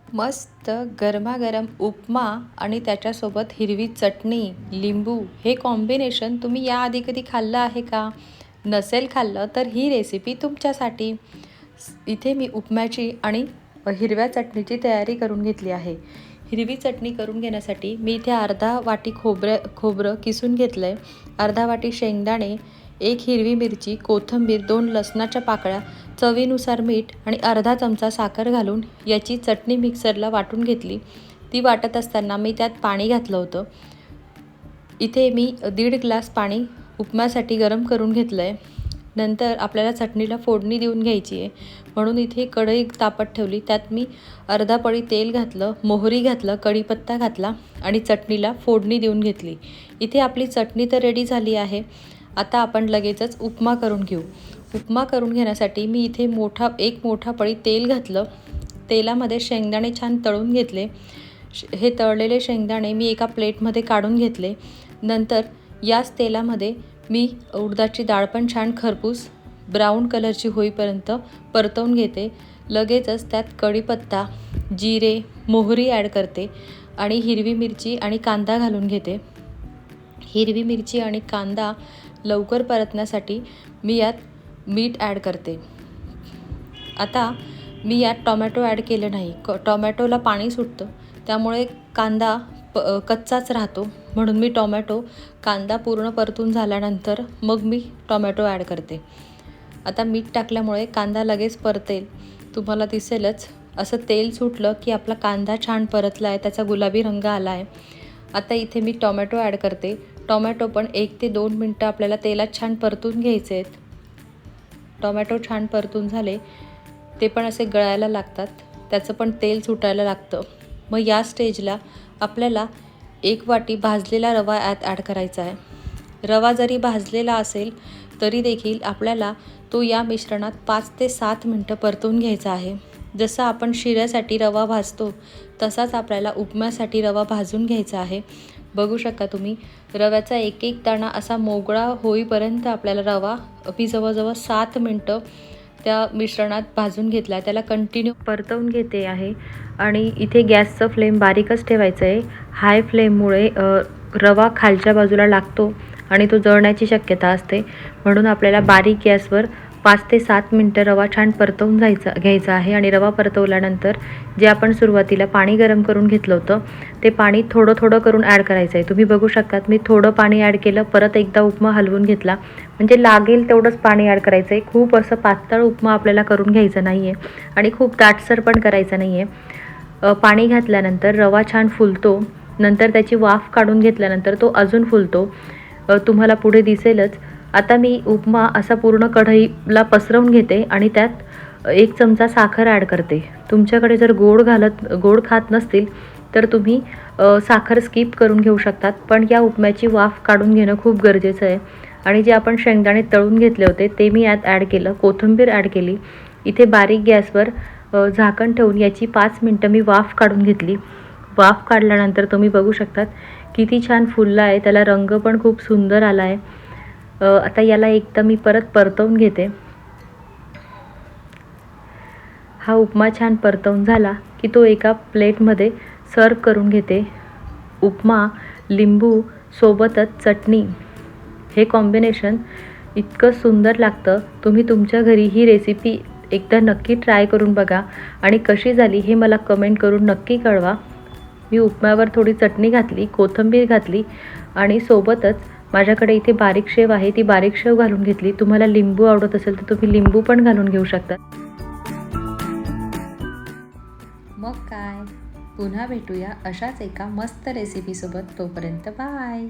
मस्त गरमागरम उपमा आणि त्याच्यासोबत हिरवी चटणी, लिंबू हे कॉम्बिनेशन तुम्ही याआधी कधी खाल्लं आहे का? नसेल खाल्लं तर ही रेसिपी तुमच्यासाठी. इथे मी उपम्याची आणि हिरव्या चटणीची तयारी करून घेतली आहे. हिरवी चटणी करून घेण्यासाठी मी इथे अर्धा वाटी खोबरं किसून घेतलं आहे, अर्धा वाटी शेंगदाणे, 1 हिरवी मिरची, कोथिंबीर, 2 लसणाच्या पाकळ्या, चवीनुसार मीठ आणि अर्धा चमचा साखर घालून याची चटणी मिक्सरला वाटून घेतली. ती वाटत असताना मी त्यात पाणी घातलं होतं. इथे मी 1.5 ग्लास पाणी उपम्यासाठी गरम करून घेतलं आहे. नंतर आपल्याला चटणीला फोडणी देऊन घ्यायची आहे, म्हणून इथे कढई तापत ठेवली. त्यात मी अर्धा पळी तेल घातलं, मोहरी घातलं, कढीपत्ता घातला आणि चटणीला फोडणी देऊन घेतली. इथे आपली चटणी तर रेडी झाली आहे. आता आपण लगेचच उपमा करून घेऊ. उपमा करून घेण्यासाठी मी इथे एक मोठा पळी तेल घातलं. तेलामध्ये शेंगदाणे छान तळून घेतले. हे तळलेले शेंगदाणे मी एका प्लेटमध्ये काढून घेतले. नंतर याच तेलामध्ये मी उडदाची डाळ पण छान खरपूस ब्राऊन कलरची होईपर्यंत परतवून घेते. लगेचच त्यात कढीपत्ता, जिरे, मोहरी ॲड करते आणि हिरवी मिरची आणि कांदा घालून घेते. हिरवी मिरची आणि कांदा लवकर परतण्यासाठी मी यात मीठ ॲड करते. आता मी यात टोमॅटो ॲड केलं नाही. टोमॅटोला पाणी सुटतं, त्यामुळे कांदा कच्चाच राहतो, म्हणून मी कांदा पूर्ण परतून झाल्यानंतर मग मी टोमॅटो ॲड करते. आता मीठ टाकल्यामुळे कांदा लगेच परतेल. तुम्हाला दिसेलच असं तेल सुटलं की आपला कांदा छान परतला आहे, त्याचा गुलाबी रंग आला आहे. आता इथे मी टोमॅटो ॲड करते. टोमॅटो पण 1 ते 2 मिनटं आपल्याला तेलात छान परतून घ्यायचे आहेत. टोमॅटो छान परतून झाले, ते पण असे गळायला लागतात, त्याचं पण तेल सुटायला लागतं. मग या स्टेजला आपल्याला 1 वाटी भाजलेला रवा यात ॲड करायचा आहे. रवा जरी भाजलेला असेल तरी देखील आपल्याला तो या मिश्रणात 5 ते 7 मिनटं परतून घ्यायचा आहे. जसं आपण शिऱ्यासाठी रवा भाजतो तसाच आपल्याला उपम्यासाठी रवा भाजून घ्यायचा आहे. बघू शकता तुम्ही, रव्याचा एक एक दाणा असा मोकळा होईपर्यंत आपल्याला रवा मी जवळजवळ 7 मिनटं त्या मिश्रणात भाजून घेतला. त्याला कंटिन्यू परतवून घेते आहे आणि इथे गॅसचं फ्लेम बारीकच ठेवायचं आहे. हाय फ्लेममुळे रवा खालच्या बाजूला लागतो आणि तो जळण्याची शक्यता असते, म्हणून आपल्याला बारीक गॅसवर 5 ते 7 मिनटं रवा छान परतवून घ्यायचा आहे. आणि रवा परतवल्यानंतर जे आपण सुरुवातीला पाणी गरम करून घेतलं होतं ते पाणी थोडं थोडं करून ॲड करायचं आहे. तुम्ही बघू शकतात मी थोडं पाणी ॲड केलं, परत एकदा उपमा हलवून घेतला, म्हणजे लागेल तेवढंच पाणी ॲड करायचं आहे. खूप असं पातळ उपमा आपल्याला करून घ्यायचं नाही आहे आणि खूप दाटसर पण करायचं नाही आहे. पाणी घातल्यानंतर रवा छान फुलतो. नंतर त्याची वाफ काढून घेतल्यानंतर तो अजून फुलतो. तुम्हाला पुढे दिसेलच. आता मी उपमा असा पूर्ण कढईला पसरवून घेते आणि त्यात 1 चमचा साखर ॲड करते. तुमच्याकडे जर गोड खात नसतील तर तुम्ही साखर स्किप करून घेऊ शकतात, पण या उपम्याची वाफ काढून घेणं खूप गरजेचं आहे. आणि जे आपण शेंगदाणे तळून घेतले होते ते मी यात ॲड केलं, कोथिंबीर ॲड केली. इथे बारीक गॅसवर झाकण ठेवून याची 5 मिनटं मी वाफ काढून घेतली. वाफ काढल्यानंतर तुम्ही बघू शकतात किती छान फुलला आहे, त्याला रंग पण खूप सुंदर आला आहे. आता याला एकदा मी परत परतवून घेते. हा उपमा छान परतवून झाला की तो एका प्लेटमध्ये सर्व करून घेते. उपमा, लिंबू सोबतच चटणी हे कॉम्बिनेशन इतकं सुंदर लागतं. तुम्ही तुमच्या घरी ही रेसिपी एकदा नक्की ट्राय करून बघा आणि कशी झाली हे मला कमेंट करून नक्की कळवा. मी उपम्यावर थोडी चटणी घातली, कोथिंबीर घातली आणि सोबतच माझ्याकडे इथे बारीक शेव आहे, ती बारीक शेव घालून घेतली. तुम्हाला लिंबू आवडत असेल तर तुम्ही लिंबू पण घालून घेऊ शकता. मग काय, पुन्हा भेटूया अशाच एका मस्त रेसिपीसोबत. तोपर्यंत बाय.